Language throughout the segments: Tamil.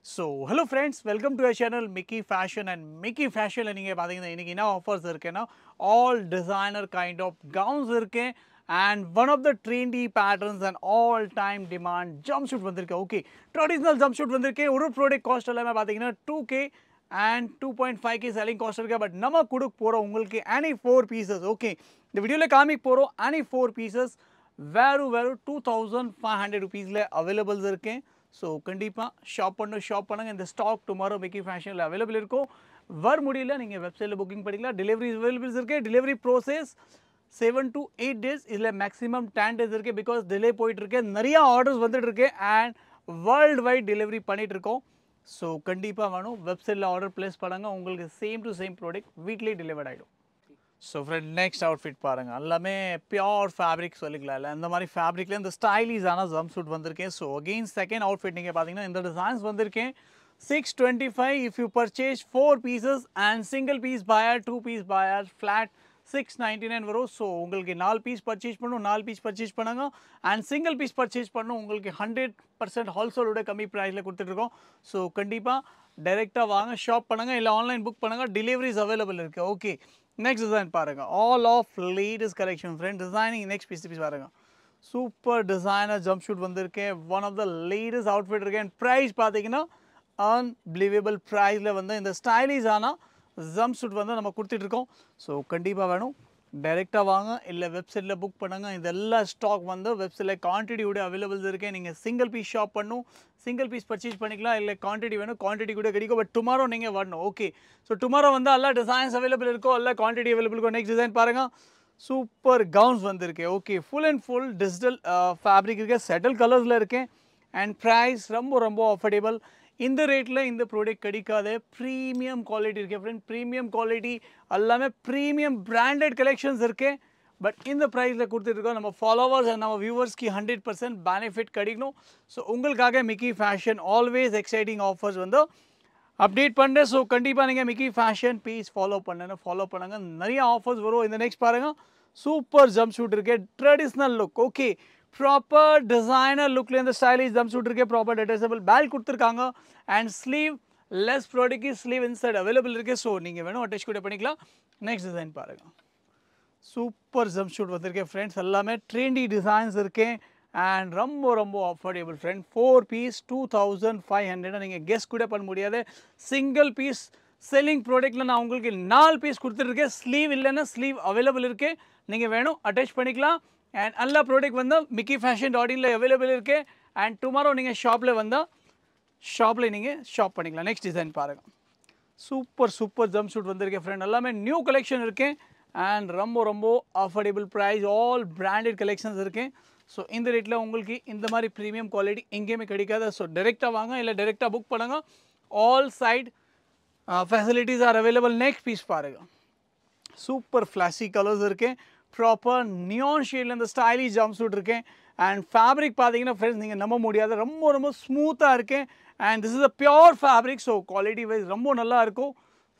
So, hello friends, welcome to our channel Mickey Fashion and Mickey Fashion la neenga pathina iniki enna offers irukena all designer kind of gowns irukke and one of the trendy patterns and all time demand jumpsuit vandirukku. Okay, traditional jumpsuit vandirukku. Oru product cost ellame pathina 2k and 2.5k selling cost irukku, but nama kuduk poro ungalku any 4 pieces. Okay, இந்த வீடியோல காமிக்க போறோம் any 4 pieces வேறு 2500 rupeesல அவைலபிள்ஸ் இருக்கு. ஸோ கண்டிப்பாக ஷாப் பண்ணுங்க. இந்த ஸ்டாக் டுமாரோ மிக்கி ஃபேஷனில் அவைலபிள் இருக்கும். வர முடியல நீங்கள் வெப்சைட்டில் புக்கிங் பண்ணிக்கலாம். டெலிவரி அவைலபிள்ஸ் இருக்குது. டெலிவரி ப்ரோசஸ் 7 to 8 days, இதில் மேக்ஸிமம் 10 days இருக்குது. பிகாஸ் டிலே போயிட்டுருக்கு, நிறையா ஆர்டர்ஸ் வந்துட்டுருக்கு அண்ட் வேர்ல்டு வைட் டெலிவரி பண்ணிகிட்ருக்கோம். ஸோ கண்டிப்பாக வேணும், வெப்சைட்டில் ஆர்டர் ப்ளேஸ் பண்ணுங்கள். உங்களுக்கு same to same product weekly delivered ஆகிடும். ஸோ ஃப்ரெண்ட் நெக்ஸ்ட் அவுட்ஃபிட் பாருங்கள், எல்லாமே பியோர் ஃபேப்ரிக் சொல்லிக்கலாம். இல்லை இந்த மாதிரி ஃபேப்ரிக்கில் இந்த ஸ்டைலிஷான ஜம்ப்சூட் வந்திருக்கேன். ஸோ அகெயின் செகண்ட் அவுட்ஃபிட் நீங்கள் பார்த்தீங்கன்னா இந்த டிசைன்ஸ் வந்திருக்கேன். 625 if you purchase 4 pieces and single piece buyer 2 piece buyer flat 699 வரும். ஸோ உங்களுக்கு 4 பீஸ் பர்ச்சேஸ் பண்ணணும், 4 பீஸ் பர்ச்சேஸ் பண்ணுங்க அண்ட் சிங்கிள் பீஸ் பர்ச்சேஸ் பண்ணணும். உங்களுக்கு 100% ஹோல்சேலோட கம்மி ப்ரைஸில் கொடுத்துட்ருக்கோம். ஸோ கண்டிப்பாக டைரெக்டாக வாங்க, ஷாப் பண்ணுங்கள், இல்லை ஆன்லைன் புக் பண்ணுங்கள். டெலிவரிஸ் அவைலபிள் இருக்குது. ஓகே, next design பாருங்க, all of latest collection friend designing. next piece பாருங்க, super designer jumpsuit வந்திருக்கு. one of the latest outfit இருக்கு. and price பாத்தீங்கன்னா unbelievable priceல வந்து இந்த stylish ஆன jumpsuit வந்து நம்ம கொடுத்துட்டு இருக்கோம். ஸோ கண்டிப்பாக வேணும், டைரெக்டாக வாங்க, இல்லை வெப்சைட்டில் புக் பண்ணுங்க. இது எல்லா ஸ்டாக் வந்து வெப்சைட்டில் குவான்டிட்டியோட அவைலபிள்ஸ் இருக்கு. நீங்கள் சிங்கிள் பீஸ் ஷாப் பண்ணணும், சிங்கிள் பீஸ் பர்ச்சேஸ் பண்ணிக்கலாம், இல்லை குவான்டிட்டி வேணும் குவான்டிட்டி கூட கிடைக்கும். பட் டுமாரோ நீங்கள் வரணும். ஓகே, ஸோ டுமாரோ வந்து எல்லா டிசைன்ஸ் அவைலபிள் இருக்கும், எல்லா குவான்டிட்டி அவைலபிள் இருக்கும். நெக்ஸ்ட் டிசைன் பாருங்கள், சூப்பர் கவுன்ஸ் வந்திருக்கு. Okay, full and full digital fabric இருக்கு, செட்டில் கலர்ஸில் இருக்கு அண்ட் ப்ரைஸ் ரொம்ப ரொம்ப அஃபோர்டபுள். இந்த ரேட்டில் இந்த ப்ராடக்ட் கிடைக்காத ப்ரீமியம் குவாலிட்டி இருக்குது ஃப்ரெண்ட். ப்ரீமியம் குவாலிட்டி எல்லாமே ப்ரீமியம் பிராண்டட் கலெக்ஷன்ஸ் இருக்குது. பட் இந்த ப்ரைஸில் கொடுத்துட்ருக்கோம். நம்ம ஃபாலோவர்ஸ் அண்ட் நம்ம வியூவர்ஸ்க்கு 100% பெனிஃபிட் கிடைக்கணும். ஸோ உங்களுக்காக Mickey fashion always exciting offers வந்து அப்டேட் பண்ணுறேன். ஸோ கண்டிப்பாக நீங்கள் மிக்கி ஃபேஷன் பீஸ் ஃபாலோ பண்ணுங்க, நிறைய ஆஃபர்ஸ் வரும். இந்த நெக்ஸ்ட் பாருங்கள், சூப்பர் ஜம்ப் ஷூட் இருக்குது, traditional look. Okay, proper designer லுக்கில் இந்த ஸ்டைலிஷ் ஜம்ப்சூட் இருக்குது. ப்ராப்பர் அட்ஜஸ்டபிள் பேல் கொடுத்துருக்காங்க and sleeve less product sleeve inside available இருக்குது. ஸோ நீங்கள் வேணும் அட்டாச் கூட பண்ணிக்கலாம். நெக்ஸ்ட் டிசைன் பாருங்கள், சூப்பர் ஜம்ப்சூட் வந்திருக்கேன் ஃப்ரெண்ட்ஸ். எல்லாமே ட்ரெண்டி டிசைன்ஸ் இருக்குது அண்ட் ரொம்ப ரொம்ப அஃபோர்டபுள் ஃப்ரெண்ட். 4 பீஸ் 2500. நீங்கள் கெஸ் கூட பண்ண முடியாது. சிங்கிள் பீஸ் செல்லிங் ப்ராடக்ட்டில் நான் உங்களுக்கு 4 பீஸ் கொடுத்துருக்கேன். ஸ்லீவ் இல்லைன்னா ஸ்லீவ் அவைலபிள் இருக்குது, நீங்கள் வேணும் அட்டாச் பண்ணிக்கலாம். அண்ட் எல்லா ப்ராடக்ட் வந்து மிக்கி ஃபேஷன் .in அவைலபிள் இருக்குது. அண்ட் டுமாரோ நீங்கள் ஷாப்பில் வந்தால் நீங்கள் ஷாப் பண்ணிக்கலாம். நெக்ஸ்ட் டிசைன் பாருங்கள், சூப்பர் ஜம்ப்சூட் வந்திருக்கேன் ஃப்ரெண்ட். எல்லாமே நியூ கலெக்ஷன் இருக்குது அண்ட் ரொம்ப ரொம்ப affordable price, all branded collections இருக்குது. ஸோ இந்த ரேட்டில் உங்களுக்கு இந்த மாதிரி ப்ரீமியம் குவாலிட்டி எங்கேயுமே கிடைக்காது. ஸோ டைரெக்டாக வாங்க, இல்லை டைரெக்டாக புக் பண்ணுங்க. All side facilities are available. Next piece பாருங்கள், சூப்பர் ஃப்ளாஷி கலர்ஸ் இருக்குது, ப்ராப்பர் நியான் ஷேடில் இந்த ஸ்டைலிஷ் ஜம்ப்சூட் இருக்குது. அண்ட் ஃபேப்ரிக் பார்த்தீங்கன்னா ஃப்ரெண்ட்ஸ் நீங்கள் நம்ப முடியாது, ரொம்ப ரொம்ப ஸ்மூத்தாக இருக்குது. And this is a pure fabric. So quality wise ரொம்ப நல்லா இருக்கும்.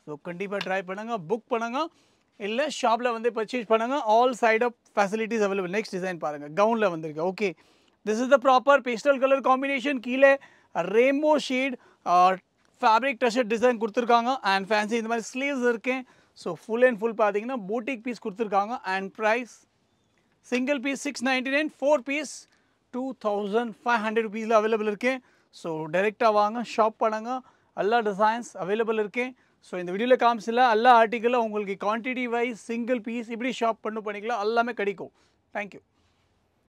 ஸோ கண்டிப்பாக ட்ரை பண்ணுங்கள், புக் பண்ணுங்கள், இல்லை ஷாப்பில் வந்து பர்ச்சேஸ் பண்ணுங்கள். All side of facilities available. Next design பாருங்கள், கவுனில் வந்திருக்கு. Okay, this is the proper pastel colour combination. கீழே rainbow shade fabric T shirt design கொடுத்துருக்காங்க அண்ட் ஃபேன்சி இந்த மாதிரி ஸ்லீவ்ஸ் இருக்குது. ஸோ ஃபுல் அண்ட் ஃபுல் பார்த்தீங்கன்னா பூட்டிக் பீஸ் கொடுத்துருக்காங்க and price single piece 699, 4 piece 2500 rupeesல அவைலபிள் இருக்குது. ஸோ டைரெக்டாக வாங்க, ஷாப் பண்ணுங்க, எல்லா டிசைன்ஸ் அவைலபிள் இருக்குது. ஸோ இந்த வீடியோவில் காமிச்சில எல்லா ஆர்டிக்கலும் உங்களுக்கு குவான்டிட்டி வைஸ் சிங்கிள் பீஸ் இப்படி ஷாப் பண்ணிக்கலாம், எல்லாமே கிடைக்கும். தேங்க்யூ.